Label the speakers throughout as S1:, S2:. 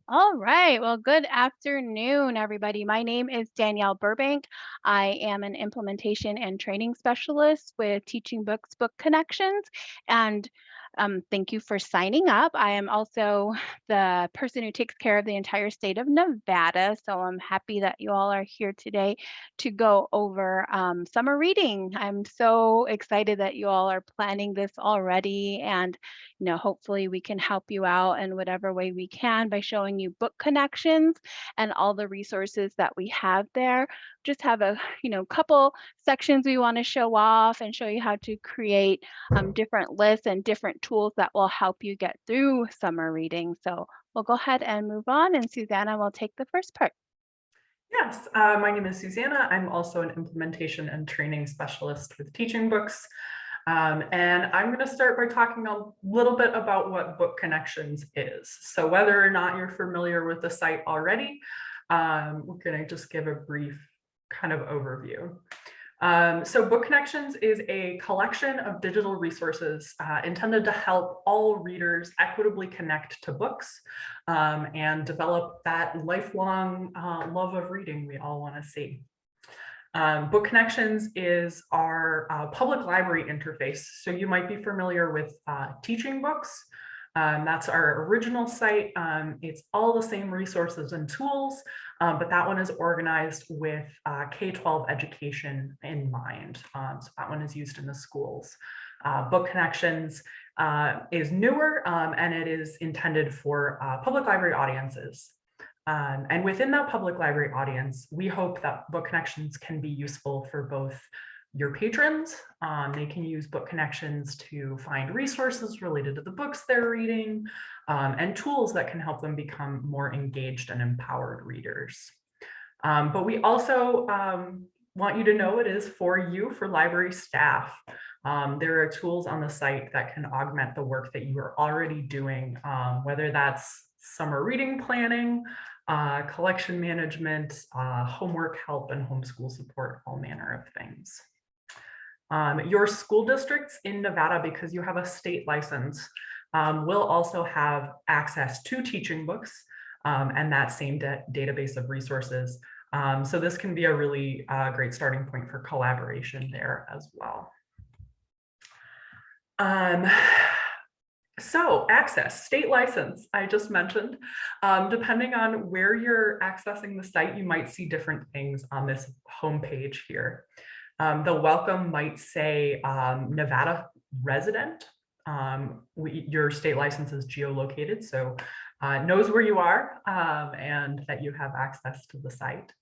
S1: All right. Well, good afternoon, everybody. My name is Danielle Burbank. I am an implementation and training specialist with Teaching Books Book Connections. And thank you for signing up. I am also the person who takes care of the entire state of Nevada. So I'm happy that you all are here today to go over summer reading. I'm so excited that you all are planning this already. And hopefully we can help you out in whatever way we can by showing you book connections and all the resources that we have there. Just have a, couple sections we want to show off and show you how to create different lists and different tools that will help you get through summer reading. So we'll go ahead and move on, and Susanna will take the first part.
S2: Yes, my name is Susanna. I'm also an implementation and training specialist with Teaching Books. And I'm going to start by talking a little bit about what Book Connections is. So whether or not you're familiar with the site already, we're going to just give a brief kind of overview. So Book Connections is a collection of digital resources intended to help all readers equitably connect to books and develop that lifelong love of reading we all want to see. Book Connections is our public library interface. So you might be familiar with Teaching Books. That's our original site. It's all the same resources and tools, but that one is organized with K-12 education in mind. So that one is used in the schools. Book Connections is newer and it is intended for public library audiences. And within that public library audience, we hope that Book Connections can be useful for both your patrons. They can use Book Connections to find resources related to the books they're reading and tools that can help them become more engaged and empowered readers. But we also want you to know it is for you, for library staff. There are tools on the site that can augment the work that you are already doing, whether that's summer reading planning, collection management, homework help, and homeschool support, all manner of things. Your school districts in Nevada, because you have a state license, will also have access to Teaching Books and that same database of resources. So this can be a really great starting point for collaboration there as well. So access, state license, I just mentioned. Depending on where you're accessing the site, you might see different things on this homepage here. The welcome might say Nevada resident. Your state license is geolocated, so knows where you are and that you have access to the site.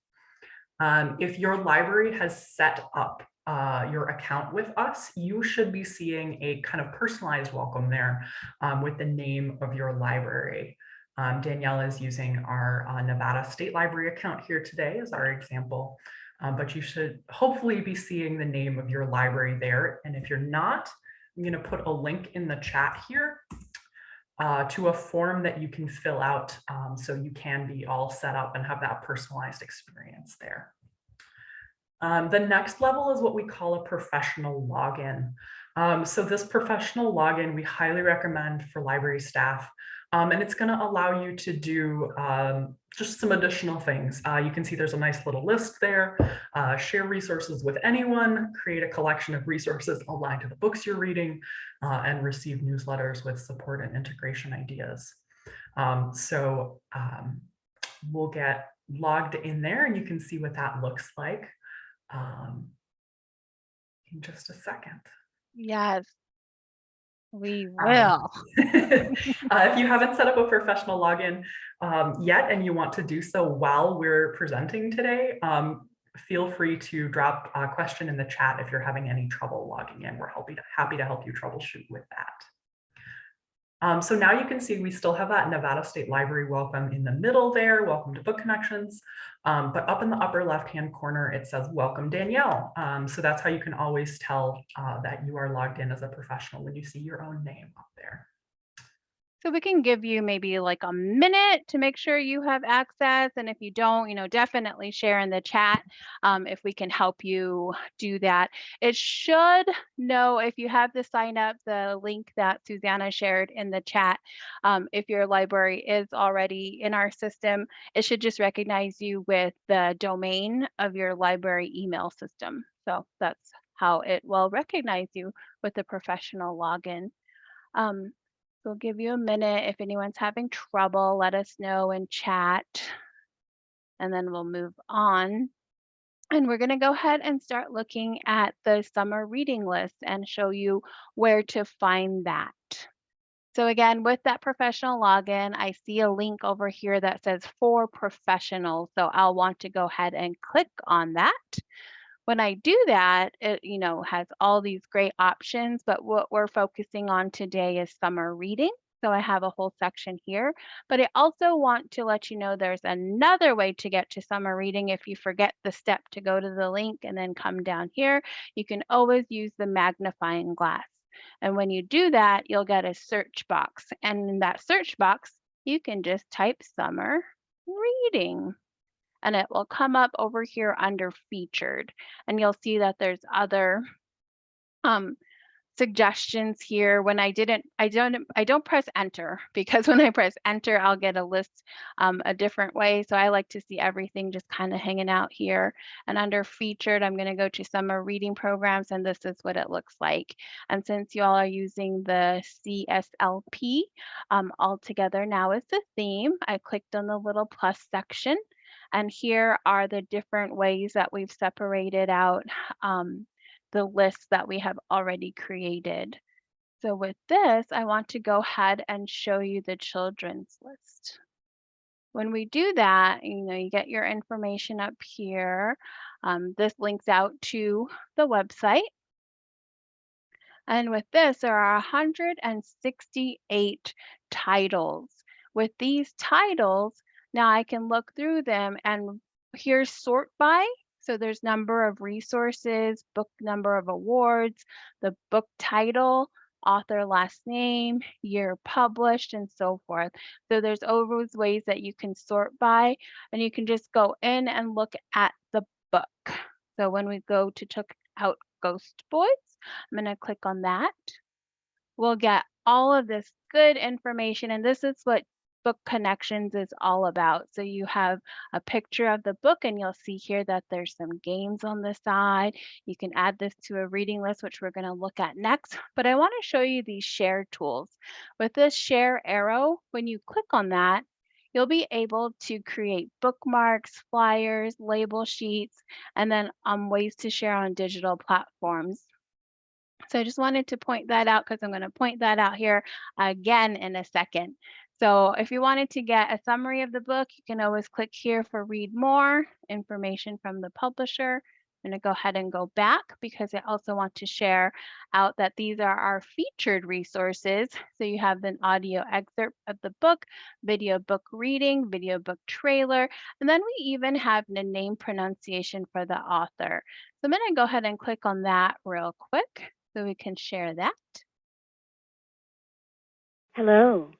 S2: If your library has set up your account with us, you should be seeing a kind of personalized welcome there with the name of your library. Danielle is using our Nevada State Library account here today as our example, but you should hopefully be seeing the name of your library there. And if you're not, I'm going to put a link in the chat here to a form that you can fill out so you can be all set up and have that personalized experience there. The next level is what we call a professional login. So this professional login we highly recommend for library staff, and it's going to allow you to do just some additional things. You can see there's a nice little list there, share resources with anyone, create a collection of resources aligned to the books you're reading, and receive newsletters with support and integration ideas. We'll get logged in there and you can see what that looks like in just a second.
S1: Yes, we will.
S2: If you haven't set up a professional login yet and you want to do so while we're presenting today, feel free to drop a question in the chat if you're having any trouble logging in. We're happy to help you troubleshoot with that. So now you can see we still have that Nevada State Library welcome in the middle there, welcome to Book Connections, but up in the upper left-hand corner, it says welcome Danielle. So that's how you can always tell that you are logged in as a professional when you see your own name up there.
S1: So we can give you maybe like a minute to make sure you have access. And if you don't, definitely share in the chat if we can help you do that. It should know if you have to sign up the link that Susanna shared in the chat. If your library is already in our system, it should just recognize you with the domain of your library email system. So that's how it will recognize you with the professional login. Um, We'll give you a minute. If anyone's having trouble, let us know in chat, and then we'll move on. And we're going to go ahead and start looking at the summer reading list and show you where to find that. So again, with that professional login, I see a link over here that says for professionals. So I'll want to go ahead and click on that. When I do that, it, has all these great options, but what we're focusing on today is summer reading. So I have a whole section here, but I also want to let you know there's another way to get to summer reading. If you forget the step to go to the link and then come down here, you can always use the magnifying glass. And when you do that, you'll get a search box. And in that search box, you can just type summer reading and it will come up over here under featured. And you'll see that there's other um, suggestions here. When I don't press enter because when I press enter, I'll get a list a different way. So I like to see everything just kind of hanging out here. And under featured, I'm going to go to summer reading programs, and this is what it looks like. And since you all are using the CSLP, all together now is the theme. I clicked on the little plus section, and here are the different ways that we've separated out the list that we have already created. So with this, I want to go ahead and show you the children's list. When we do that, you get your information up here. This links out to the website. And with this, there are 168 titles. With these titles, now I can look through them and here's sort by. So there's number of resources, book number of awards, the book title, author last name, year published, and so forth. So there's always ways that you can sort by, and you can just go in and look at the book. So when we go to check out Ghost Boys, I'm going to click on that. We'll get all of this good information, and this is what Book Connections is all about. So you have a picture of the book, and you'll see here that there's some games on the side. You can add this to a reading list, which we're going to look at next. But I want to show you these share tools. With this share arrow, when you click on that, you'll be able to create bookmarks, flyers, label sheets, and then ways to share on digital platforms. So I just wanted to point that out because I'm going to point that out here again in a second. So if you wanted to get a summary of the book, you can always click here for read more, information from the publisher. I'm going to go ahead and go back because I also want to share out that these are our featured resources. So you have an audio excerpt of the book, video book reading, video book trailer, and then we even have the name pronunciation for the author. So I'm going to go ahead and click on that real quick so we can share that.
S3: Hello,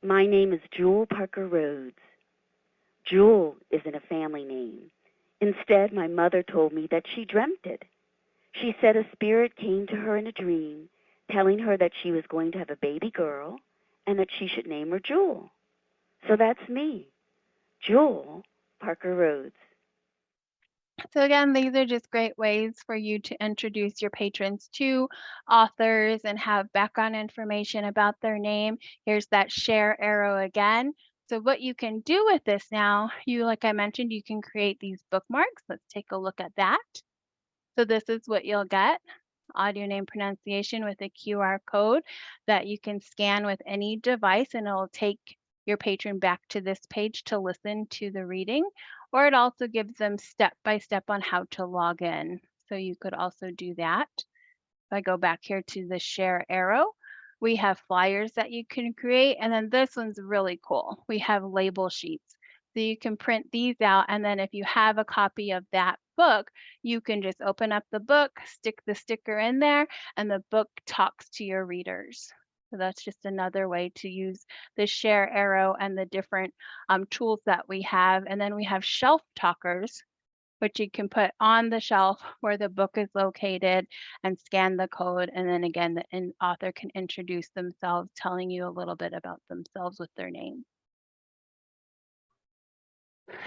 S3: my name is Jewel Parker Rhodes. Jewel isn't a family name. Instead, my mother told me that she dreamt it. She said a spirit came to her in a dream, telling her that she was going to have a baby girl and that she should name her Jewel. So that's me, Jewel Parker Rhodes.
S1: So again, these are just great ways for you to introduce your patrons to authors and have background information about their name. Here's that share arrow again. So what you can do with this now, like I mentioned, you can create these bookmarks. Let's take a look at that. So this is what you'll get. Audio name pronunciation with a QR code that you can scan with any device, and it'll take your patron back to this page to listen to the reading, or it also gives them step by step on how to log in. So you could also do that. If I go back here to the share arrow, we have flyers that you can create. And then this one's really cool. We have label sheets. So you can print these out. And then if you have a copy of that book, you can just open up the book, stick the sticker in there, and the book talks to your readers. So that's just another way to use the share arrow and the different tools that we have. And then we have shelf talkers, which you can put on the shelf where the book is located and scan the code. And then again, the author can introduce themselves, telling you a little bit about themselves with their name.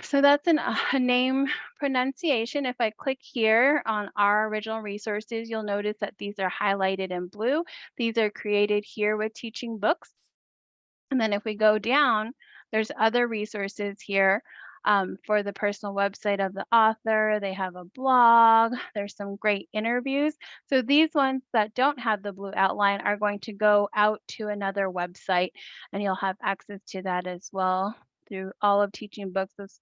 S1: So that's a name pronunciation. If I click here on our original resources, you'll notice that these are highlighted in blue. These are created here with Teaching Books. And then if we go down, there's other resources here for the personal website of the author. They have a blog. There's some great interviews. So these ones that don't have the blue outline are going to go out to another website, and you'll have access to that as well through all of Teaching Books. It's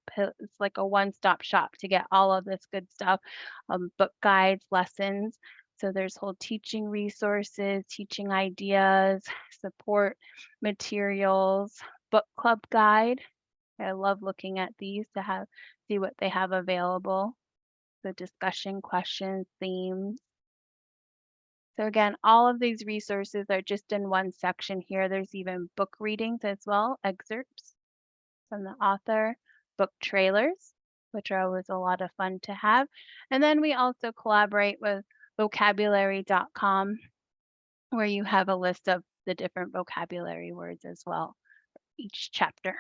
S1: like a one-stop shop to get all of this good stuff, book guides, lessons. So there's whole teaching resources, teaching ideas, support materials, book club guide. I love looking at these to see what they have available. The discussion questions, themes. So again, all of these resources are just in one section here. There's even book readings as well, excerpts from the author, book trailers, which are always a lot of fun to have. And then we also collaborate with vocabulary.com, where you have a list of the different vocabulary words as well, each chapter,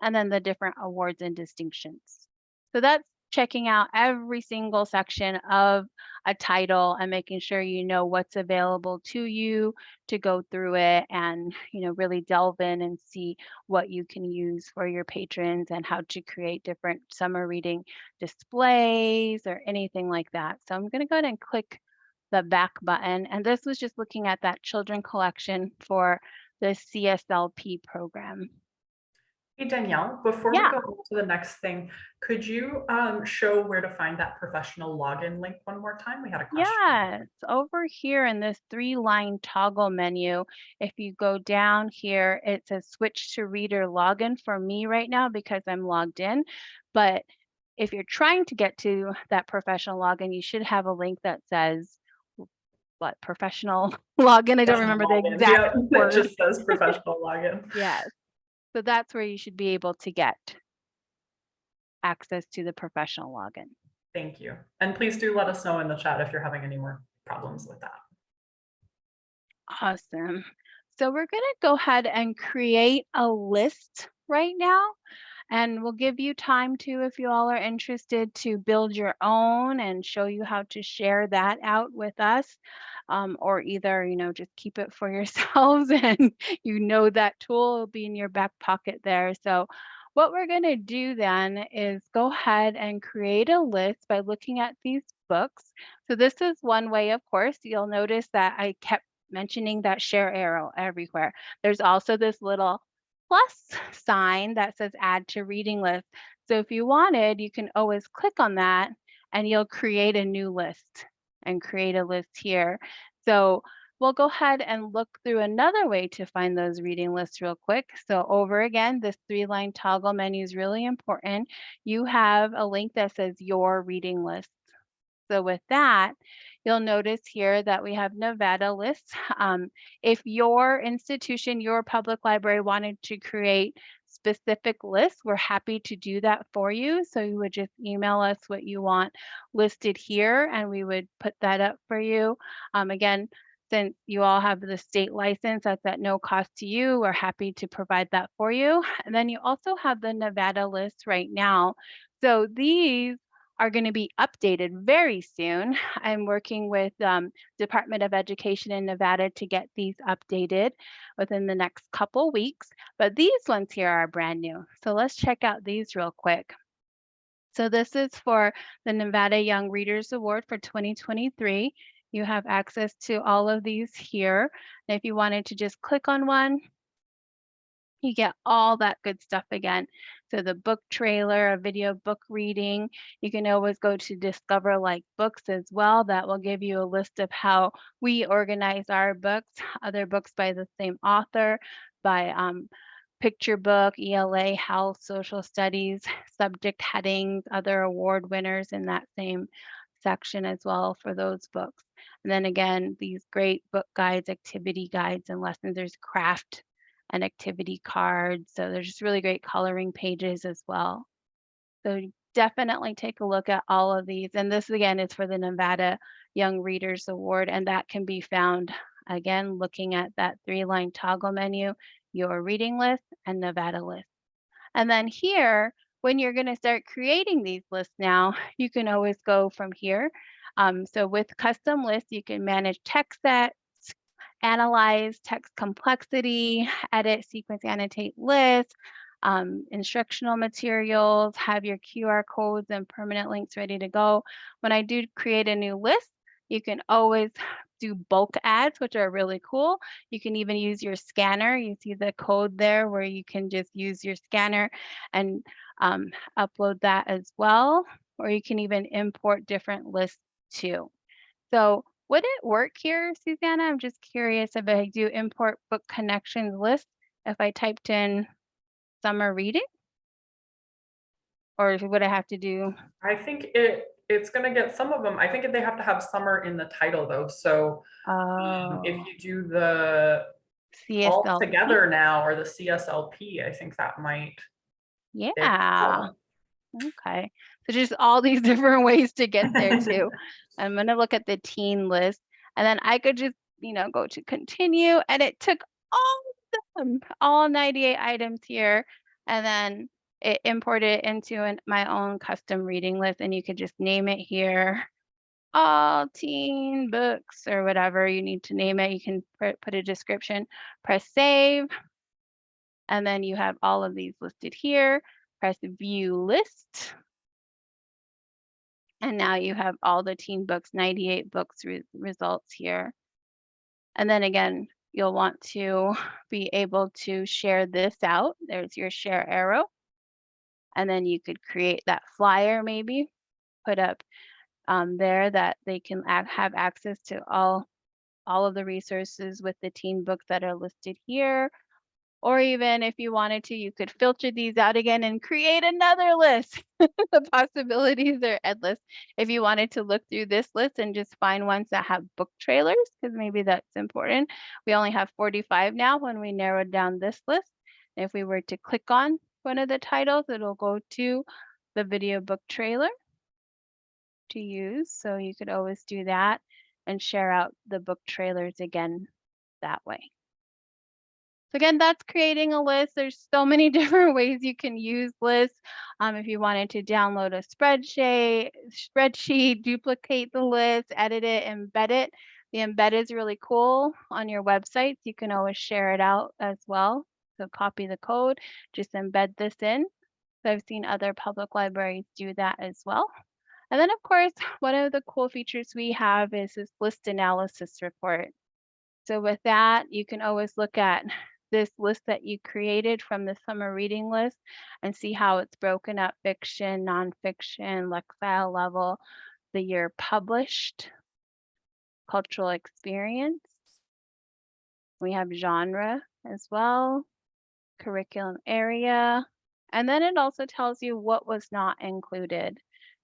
S1: and then the different awards and distinctions. So that's checking out every single section of a title and making sure you know what's available to you to go through it and really delve in and see what you can use for your patrons and how to create different summer reading displays or anything like that. So I'm going to go ahead and click the back button, and this was just looking at that children collection for the CSLP program.
S2: Hey, Danielle, before we
S1: Yeah.
S2: go on to the next thing, could you show where to find that professional login link one more time? We had a question.
S1: Yes, over here in this 3-line toggle menu, if you go down here, it says switch to reader login for me right now because I'm logged in. But if you're trying to get to that professional login, you should have a link that says what professional login. I don't
S2: Professional
S1: remember the
S2: login.
S1: exact
S2: Yeah, it
S1: word.
S2: just says professional login.
S1: Yes. So that's where you should be able to get access to the professional login.
S2: Thank you. And please do let us know in the chat if you're having any more problems with that.
S1: Awesome. So we're going to go ahead and create a list right now. And we'll give you time to, if you all are interested, to build your own and show you how to share that out with us. Or either, just keep it for yourselves and that tool will be in your back pocket there. So what we're going to do then is go ahead and create a list by looking at these books. So this is one way, of course. You'll notice that I kept mentioning that share arrow everywhere. There's also this little plus sign that says add to reading list. So if you wanted, you can always click on that and you'll create a new list and create a list here. So we'll go ahead and look through another way to find those reading lists real quick. So over again, this 3-line toggle menu is really important. You have a link that says your reading list. So with that, you'll notice here that we have Nevada lists. If your institution, your public library wanted to create specific lists, we're happy to do that for you. So you would just email us what you want listed here and we would put that up for you. Again, since you all have the state license, that's at no cost to you. We're happy to provide that for you. And then you also have the Nevada list right now. So these are going to be updated very soon. I'm working with Department of Education in Nevada to get these updated within the next couple weeks. But these ones here are brand new. So let's check out these real quick. So this is for the Nevada Young Readers Award for 2023. You have access to all of these here. And if you wanted to just click on one, you get all that good stuff again. So the book trailer, a video book reading. You can always go to Discover Like Books as well. That will give you a list of how we organize our books, other books by the same author, by picture book, ELA, health, social studies, subject headings, other award winners in that same section as well for those books. And then again, these great book guides, activity guides, and lessons. There's craft and activity cards. So there's just really great coloring pages as well. So definitely take a look at all of these. And this again is for the Nevada Young Readers Award, and that can be found again looking at that 3-line toggle menu, your reading list and Nevada list. And then here, when you're going to start creating these lists now, you can always go from here. So with custom lists, you can manage text sets, analyze text complexity, edit, sequence, annotate lists, instructional materials, have your QR codes and permanent links ready to go. When I do create a new list, you can always do bulk ads, which are really cool. You can even use your scanner. You see the code there where you can just use your scanner and upload that as well. Or you can even import different lists too. So would it work here, Susanna? I'm just curious if I do import book connections list, if I typed in summer reading, or would I have to do?
S2: I think it's going to get some of them. I think they have to have summer in the title though. So if
S1: Oh,
S2: you do the all
S1: CSLP?
S2: together now or the CSLP, I think that might. There you
S1: Yeah.
S2: go.
S1: Okay. So just all these different ways to get there too. I'm going to look at the teen list, and then I could just, go to continue, and it took all of them, all 98 items here, and then it imported it into my own custom reading list, and you could just name it here, all teen books or whatever you need to name it. You can put a description, press save, and then you have all of these listed here. Press view list. And now you have all the teen books, 98 books results here. And then again, you'll want to be able to share this out. There's your share arrow. And then you could create that flyer maybe, put up there that they can have access to all of the resources with the teen books that are listed here. Or even if you wanted to, you could filter these out again and create another list. The possibilities are endless. If you wanted to look through this list and just find ones that have book trailers, because maybe that's important. We only have 45 now when we narrowed down this list. If we were to click on one of the titles, it'll go to the video book trailer to use. So you could always do that and share out the book trailers again that way. So again, that's creating a list. There's so many different ways you can use lists. If you wanted to download a spreadsheet, duplicate the list, edit it, embed it. The embed is really cool on your websites. You can always share it out as well. So copy the code, just embed this in. So I've seen other public libraries do that as well. And then of course, one of the cool features we have is this list analysis report. So with that, you can always look at this list that you created from the summer reading list and see how it's broken up: fiction, nonfiction, lexile level, the year published, cultural experience. We have genre as well, curriculum area, and then it also tells you what was not included.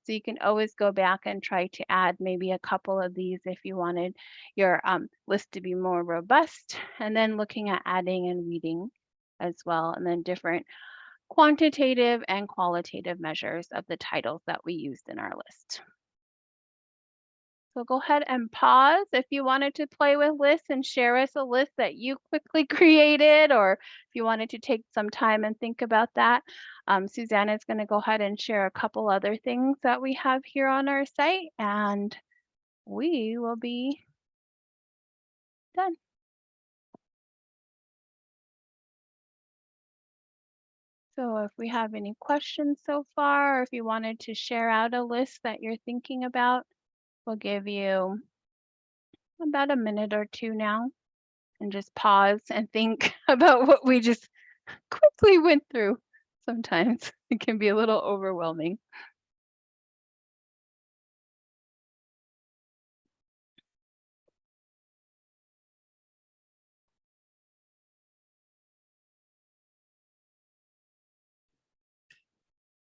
S1: So you can always go back and try to add maybe a couple of these if you wanted your list to be more robust, and then looking at adding and reading as well, and then different quantitative and qualitative measures of the titles that we used in our list. So go ahead and pause if you wanted to play with lists and share us a list that you quickly created, or if you wanted to take some time and think about that. Susanna is going to go ahead and share a couple other things that we have here on our site, and we will be done. So if we have any questions so far, or if you wanted to share out a list that you're thinking about, we'll give you about a minute or two now, and just pause and think about what we just quickly went through. Sometimes it can be a little overwhelming.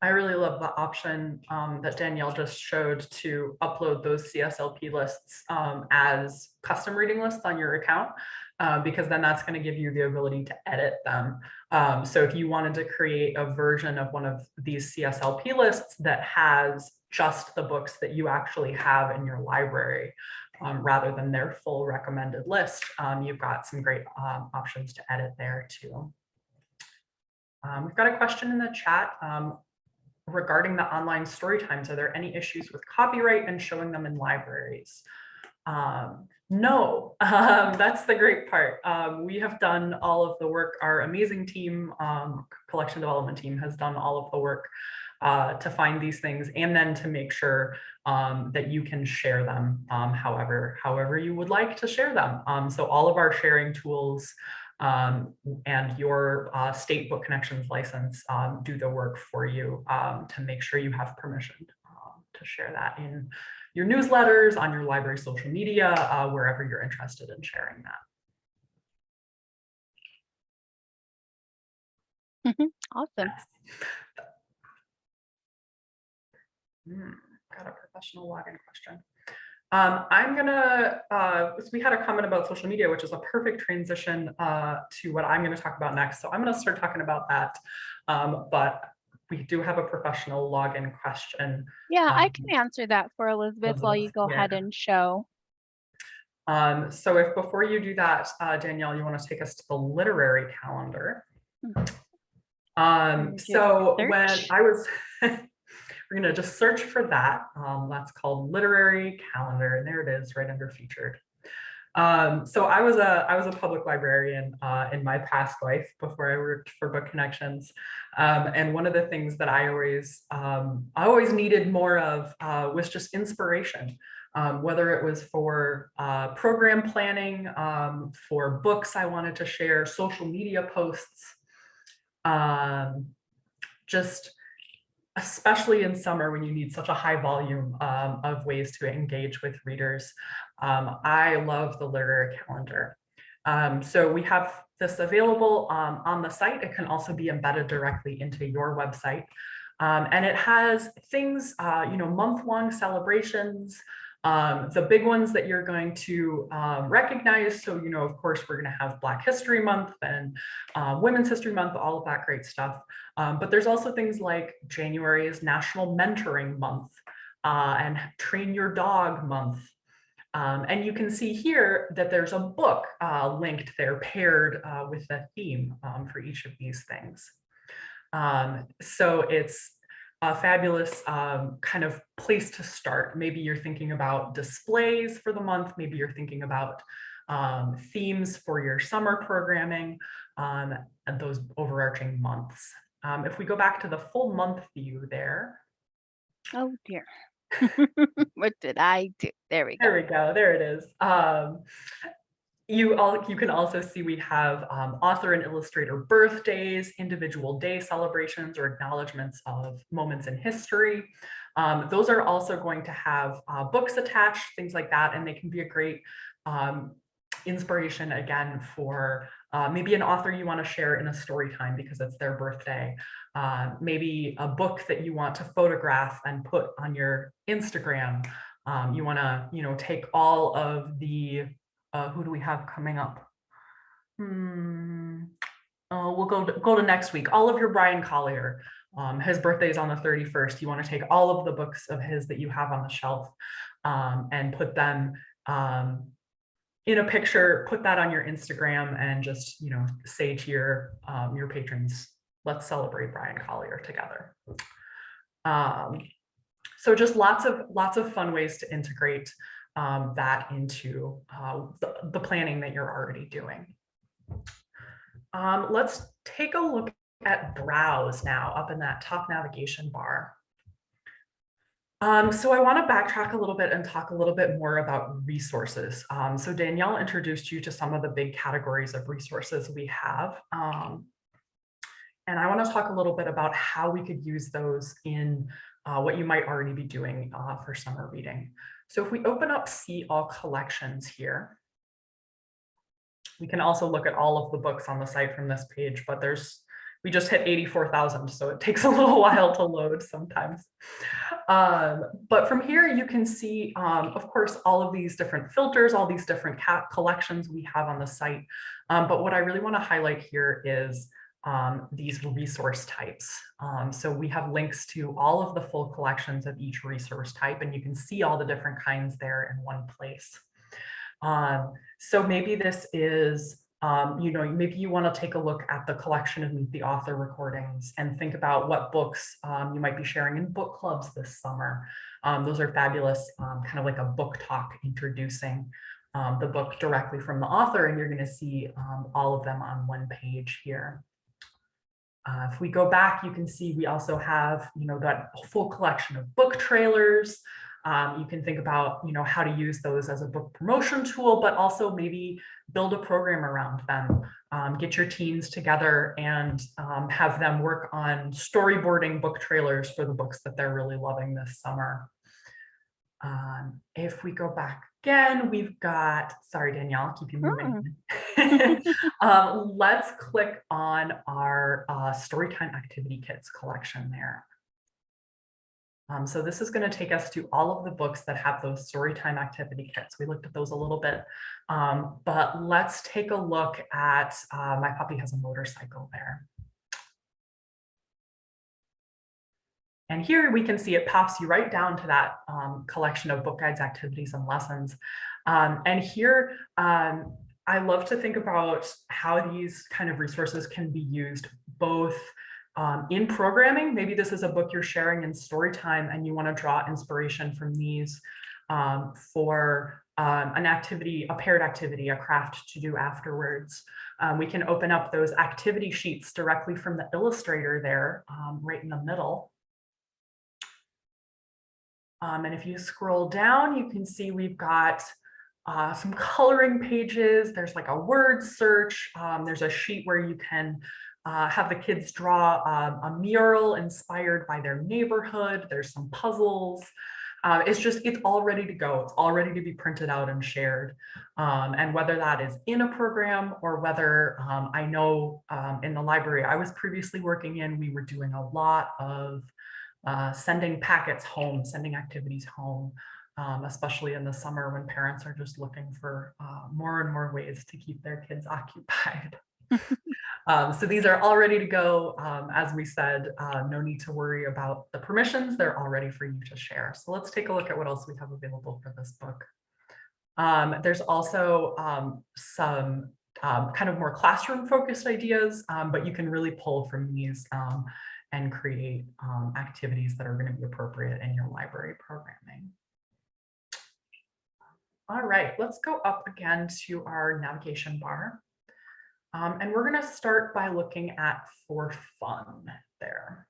S2: I really love the option that Danielle just showed to upload those CSLP lists as custom reading lists on your account, because then that's going to give you the ability to edit them. So if you wanted to create a version of one of these CSLP lists that has just the books that you actually have in your library, rather than their full recommended list, you've got some great options to edit there too. We've got a question in the chat. Regarding the online story times, are there any issues with copyright and showing them in libraries? No, that's the great part. We have done all of the work. Our amazing team, collection development team, has done all of the work to find these things, and then to make sure that you can share them however you would like to share them. So all of our sharing tools and your state book connections license do the work for you to make sure you have permission to share that in your newsletters, on your library social media, wherever you're interested in sharing that.
S1: Awesome.
S2: Yes. Got a professional login question. I'm gonna, we had a comment about social media, which is a perfect transition to what I'm gonna talk about next. So I'm gonna start talking about that, but we do have a professional login question.
S1: Yeah, I can answer that for Elizabeth while you go ahead and show.
S2: So if before you do that, Danielle, you want to take us to the literary calendar. So when I was, we're going to just search for that. That's called literary calendar, and there it is right under featured. So I was a public librarian in my past life before I worked for Book Connections, and one of the things that I always needed more of was just inspiration, whether it was for program planning, for books I wanted to share, social media posts, just especially in summer when you need such a high volume of ways to engage with readers. I love the literary calendar. So we have this available on the site. It can also be embedded directly into your website. And it has things, month-long celebrations, the big ones that you're going to recognize. So, of course, we're going to have Black History Month and Women's History Month, all of that great stuff. But there's also things like January is National Mentoring Month and Train Your Dog Month. And you can see here that there's a book linked there, paired with the theme for each of these things. So it's a fabulous kind of place to start. Maybe you're thinking about displays for the month. Maybe you're thinking about themes for your summer programming and those overarching months. If we go back to the full month view there.
S1: Oh dear. What did I do? There we go.
S2: There we go. There it is. You can also see we have author and illustrator birthdays, individual day celebrations or acknowledgements of moments in history. Those are also going to have books attached, things like that, and they can be a great inspiration again for maybe an author you want to share in a story time because it's their birthday. Maybe a book that you want to photograph and put on your Instagram. You want to, take all of the who do we have coming up? We'll go to next week. All of your Brian Collier. His birthday is on the 31st. You want to take all of the books of his that you have on the shelf and put them in a picture, put that on your Instagram, and just say to your patrons, let's celebrate Brian Collier together. So just lots of fun ways to integrate that into the planning that you're already doing. Let's take a look at Browse now up in that top navigation bar. So I want to backtrack a little bit and talk a little bit more about resources. So Danielle introduced you to some of the big categories of resources we have. And I want to talk a little bit about how we could use those in what you might already be doing for summer reading. So if we open up See All Collections here, we can also look at all of the books on the site from this page, but there's We just hit 84,000, so it takes a little while to load sometimes. But from here, you can see, of course, all of these different filters, all these different collections we have on the site. But what I really want to highlight here is these resource types. So we have links to all of the full collections of each resource type, and you can see all the different kinds there in one place. So maybe this is, maybe you want to take a look at the collection of Meet the Author recordings and think about what books you might be sharing in book clubs this summer. Those are fabulous, kind of like a book talk introducing the book directly from the author, and you're going to see all of them on one page here. If we go back, you can see we also have, that full collection of book trailers. You can think about, how to use those as a book promotion tool, but also maybe build a program around them. Get your teams together and have them work on storyboarding book trailers for the books that they're really loving this summer. If we go back again, we've got, sorry, Danielle, I'll keep you moving. Let's click on our Storytime Activity Kits collection there. So this is going to take us to all of the books that have those Storytime Activity Kits. We looked at those a little bit, but let's take a look at My Puppy Has a Motorcycle there. And here we can see it pops you right down to that collection of book guides, activities, and lessons. And here, I love to think about how these kind of resources can be used both in programming. Maybe this is a book you're sharing in Storytime and you want to draw inspiration from these for an activity, a paired activity, a craft to do afterwards. We can open up those activity sheets directly from the illustrator there, right in the middle. And if you scroll down, you can see we've got some coloring pages. There's like a word search. There's a sheet where you can have the kids draw a mural inspired by their neighborhood. There's some puzzles. It's all ready to go. It's all ready to be printed out and shared. And whether that is in a program or whether I know in the library I was previously working in, we were doing a lot of sending packets home, sending activities home, especially in the summer when parents are just looking for more and more ways to keep their kids occupied. So these are all ready to go. As we said, no need to worry about the permissions. They're all ready for you to share. So let's take a look at what else we have available for this book. There's also some kind of more classroom focused ideas, but you can really pull from these and create activities that are going to be appropriate in your library programming. All right, let's go up again to our navigation bar. And we're going to start by looking at For Fun there.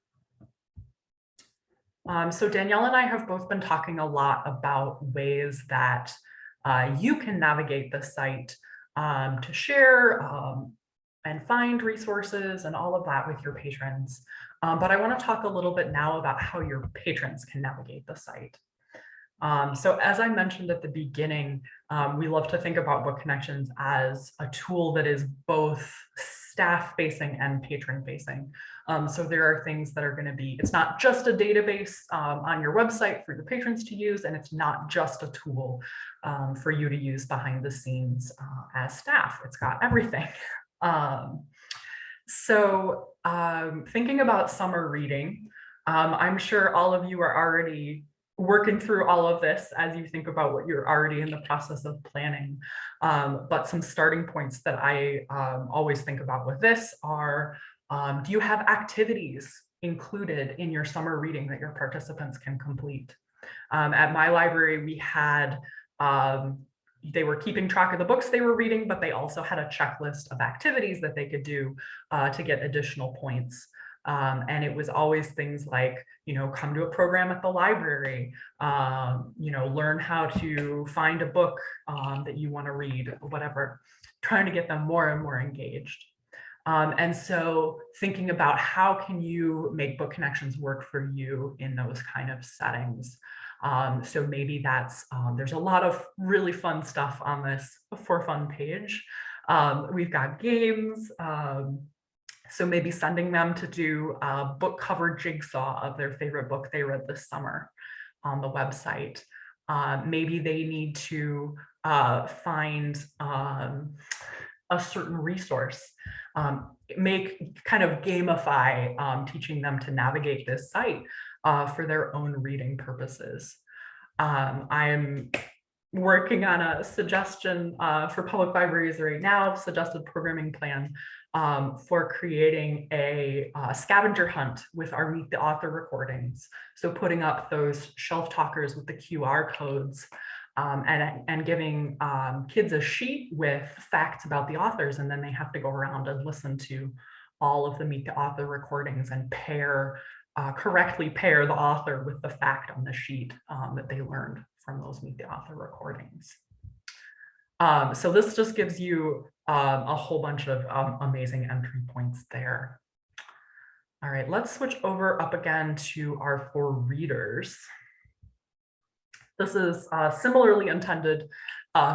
S2: So Danielle and I have both been talking a lot about ways that you can navigate the site to share and find resources and all of that with your patrons. But I want to talk a little bit now about how your patrons can navigate the site. So as I mentioned at the beginning, we love to think about Book Connections as a tool that is both staff-facing and patron-facing. So there are things that are going to be, it's not just a database on your website for your patrons to use, and it's not just a tool for you to use behind the scenes as staff. It's got everything. So thinking about summer reading, I'm sure all of you are already working through all of this as you think about what you're already in the process of planning. But some starting points that I always think about with this are, do you have activities included in your summer reading that your participants can complete? At my library, we had, they were keeping track of the books they were reading, but they also had a checklist of activities that they could do to get additional points. And it was always things like, come to a program at the library, learn how to find a book that you want to read, or whatever, trying to get them more and more engaged. And so thinking about how can you make Book Connections work for you in those kind of settings. So maybe that's, there's a lot of really fun stuff on this For Fun page. We've got games, So maybe sending them to do a book cover jigsaw of their favorite book they read this summer on the website. Maybe they need to find a certain resource, make kind of gamify teaching them to navigate this site for their own reading purposes. I'm working on a suggestion for public libraries right now, suggested programming plan for creating a scavenger hunt with our Meet the Author recordings. So putting up those shelf talkers with the QR codes and giving kids a sheet with facts about the authors, and then they have to go around and listen to all of the Meet the Author recordings and correctly pair the author with the fact on the sheet that they learned from those Meet the Author recordings. So this just gives you a whole bunch of amazing entry points there. All right, let's switch over up again to our for readers. This is similarly intended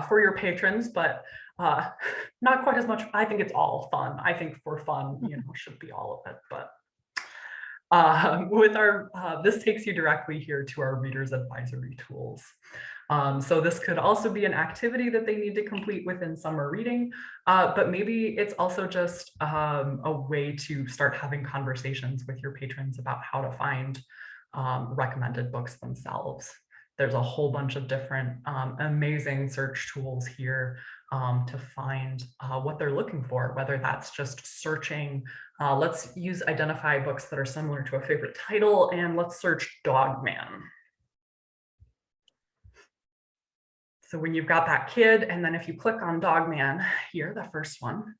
S2: for your patrons, but not quite as much. I think it's all fun. I think for fun, should be all of it, but this takes you directly here to our readers advisory tools. So this could also be an activity that they need to complete within summer reading, but maybe it's also just a way to start having conversations with your patrons about how to find recommended books themselves. There's a whole bunch of different amazing search tools here to find what they're looking for, whether that's just searching. Let's identify books that are similar to a favorite title, and let's search Dogman. So when you've got that kid, and then if you click on Dogman here, the first one,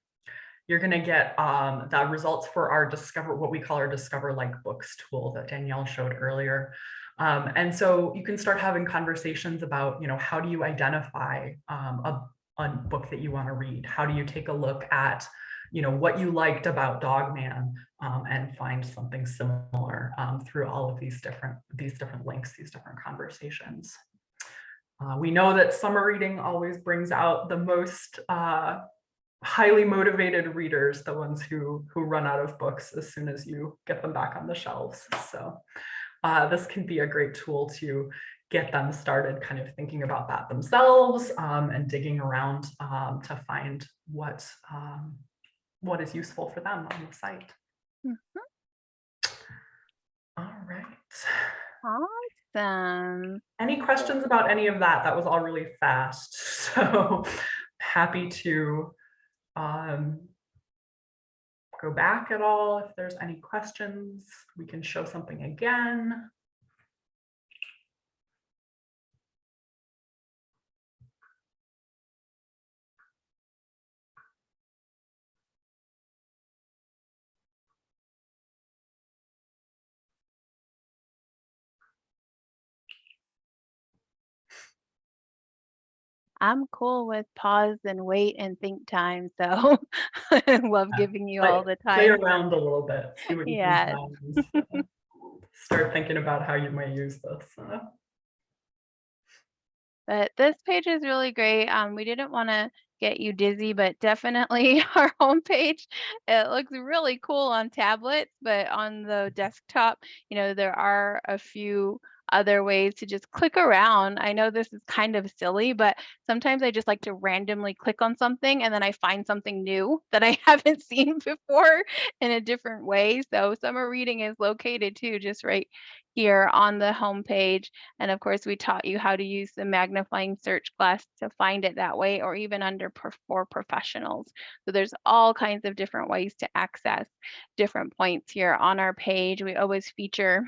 S2: you're going to get the results for our what we call our Discover Like Books tool that Danielle showed earlier. And so you can start having conversations about, how do you identify a book that you want to read? How do you take a look at, what you liked about Dogman and find something similar through all of these different links, these different conversations. We know that summer reading always brings out the most highly motivated readers, the ones who run out of books as soon as you get them back on the shelves. So this can be a great tool to get them started kind of thinking about that themselves and digging around to find what is useful for them on the site.
S1: Mm-hmm.
S2: All right.
S1: Awesome.
S2: Any questions about any of that? That was all really fast. So happy to go back at all if there's any questions. We can show something again.
S1: I'm cool with pause and wait and think time, so I love giving you all the
S2: Play
S1: time.
S2: around a little bit, see what you
S1: Yes.
S2: can find. Start thinking about how you might use this.
S1: But this page is really great. We didn't want to get you dizzy, but definitely our homepage, it looks really cool on tablets, but on the desktop, there are a few other ways to just click around. I know this is kind of silly, but sometimes I just like to randomly click on something and then I find something new that I haven't seen before in a different way. So summer reading is located too, just right here on the homepage. And of course, we taught you how to use the magnifying search glass to find it that way, or even under for professionals. So there's all kinds of different ways to access different points here on our page. We always feature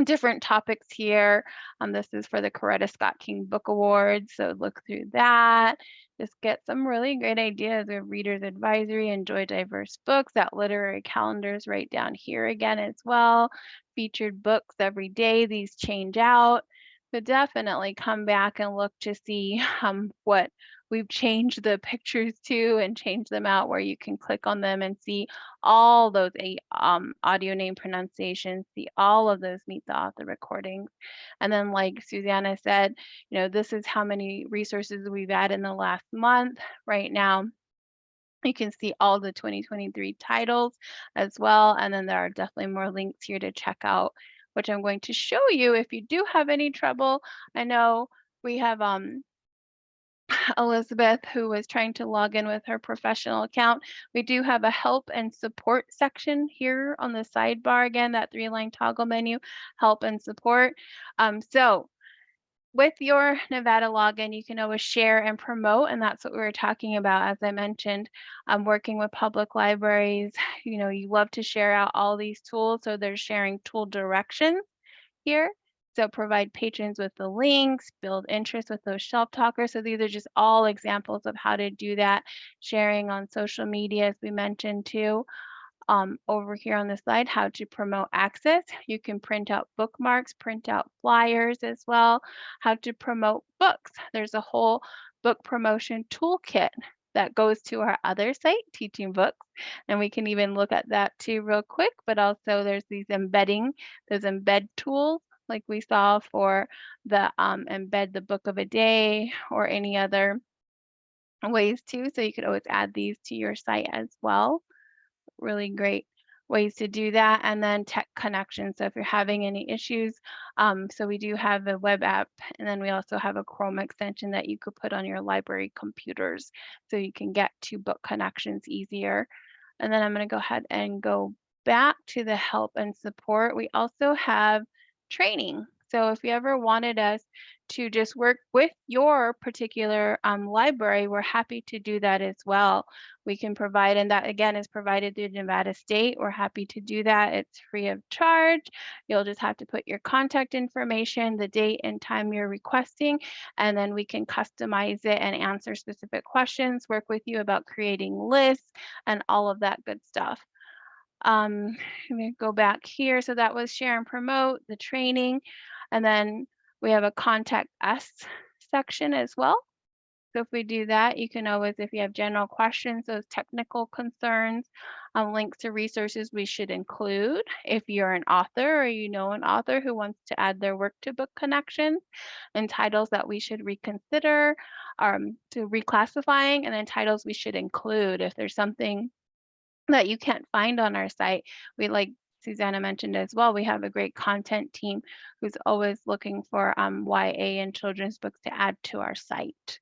S1: different topics here. This is for the Coretta Scott King Book Awards, so look through that. Just get some really great ideas of Reader's Advisory, enjoy diverse books. That literary calendar is right down here again as well. Featured books every day, these change out. So definitely come back and look to see what we've changed the pictures to and changed them out, where you can click on them and see all those audio name pronunciations, see all of those Meet the Author recordings. And then like Susanna said, this is how many resources we've added in the last month. Right now, You can see all the 2023 titles as well. And then there are definitely more links here to check out, which I'm going to show you if you do have any trouble. I know we have Elizabeth, who was trying to log in with her professional account. We do have a help and support section here on the sidebar. Again, that 3-line toggle menu, help and support. So with your Nevada login, you can always share and promote, and that's what we were talking about. As I mentioned, working with public libraries, you love to share out all these tools. So they're sharing tool directions here. So provide patrons with the links, build interest with those shelf talkers. So these are just all examples of how to do that. Sharing on social media, as we mentioned too. Over here on the slide, how to promote access. You can print out bookmarks, print out flyers as well. How to promote books. There's a whole book promotion toolkit that goes to our other site, Teaching Books. And we can even look at that too real quick, but also there's those embed tools like we saw for the embed the book of a day or any other ways too. So you could always add these to your site as well. Really great ways to do that. And then tech connections. So if you're having any issues, so we do have a web app, and then we also have a Chrome extension that you could put on your library computers so you can get to book connections easier. And then I'm going to go ahead and go back to the help and support. We also have training. So if you ever wanted us to just work with your particular library, we're happy to do that as well. We can provide, and that again is provided through Nevada State. We're happy to do that. It's free of charge. You'll just have to put your contact information, the date and time you're requesting, and then we can customize it and answer specific questions, work with you about creating lists and all of that good stuff. Let me go back here. So that was share and promote, the training, and then we have a contact us section as well. So if we do that, you can always, if you have general questions, those technical concerns, links to resources we should include. If you're an author or you know an author who wants to add their work to book connections, and titles that we should reconsider to reclassifying, and then titles we should include. If there's something that you can't find on our site, we, like Susanna mentioned as well, we have a great content team who's always looking for YA and children's books to add to our site.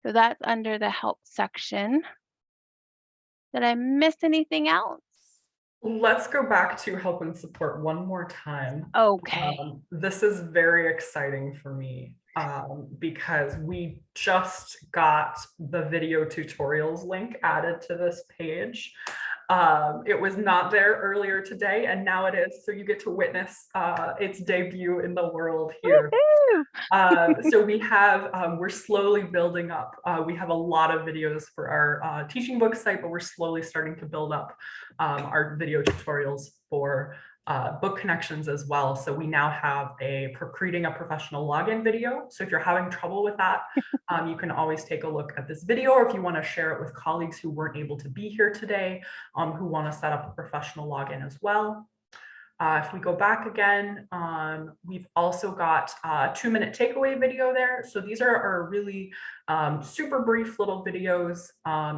S1: So that's under the help section. Did I miss anything else?
S2: Let's go back to help and support one more time.
S1: Okay.
S2: This is very exciting for me because we just got the video tutorials link added to this page. It was not there earlier today, and now it is. So you get to witness its debut in the world here. So we have, we're slowly building up. We have a lot of videos for our teaching book site, but we're slowly starting to build up our video tutorials for book connections as well. So we now have creating a professional login video. So if you're having trouble with that, you can always take a look at this video, or if you want to share it with colleagues who weren't able to be here today, who want to set up a professional login as well. If we go back again, we've also got a 2-minute takeaway video there. So these are our really super brief little videos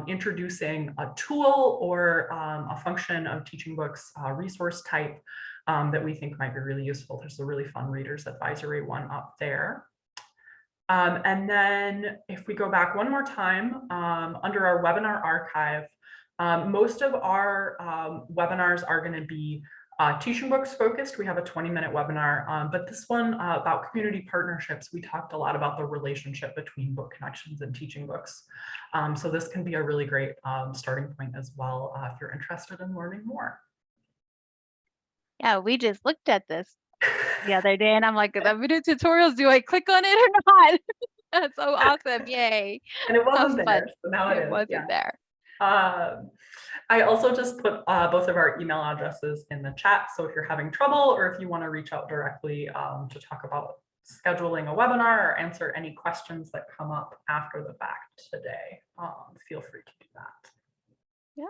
S2: introducing a tool or a function of teaching books resource type that we think might be really useful. There's a really fun readers advisory one up there. And then if we go back one more time, under our webinar archive, most of our webinars are going to be teaching books focused. We have a 20-minute webinar, but this one about community partnerships, we talked a lot about the relationship between book connections and teaching books. So this can be a really great starting point as well if you're interested in learning more.
S1: Yeah, we just looked at this the other day and I'm like, the video tutorials, do I click on it or not? That's so awesome. Yay.
S2: And it wasn't there,
S1: Fun.
S2: so now it is.
S1: Wasn't there.
S2: I also just put both of our email addresses in the chat. So if you're having trouble or if you want to reach out directly to talk about scheduling a webinar or answer any questions that come up after the fact today, feel free to do that.
S1: Yeah.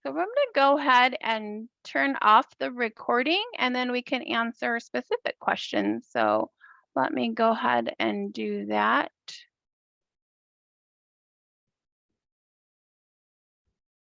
S1: So I'm going to go ahead and turn off the recording and then we can answer specific questions. So let me go ahead and do that.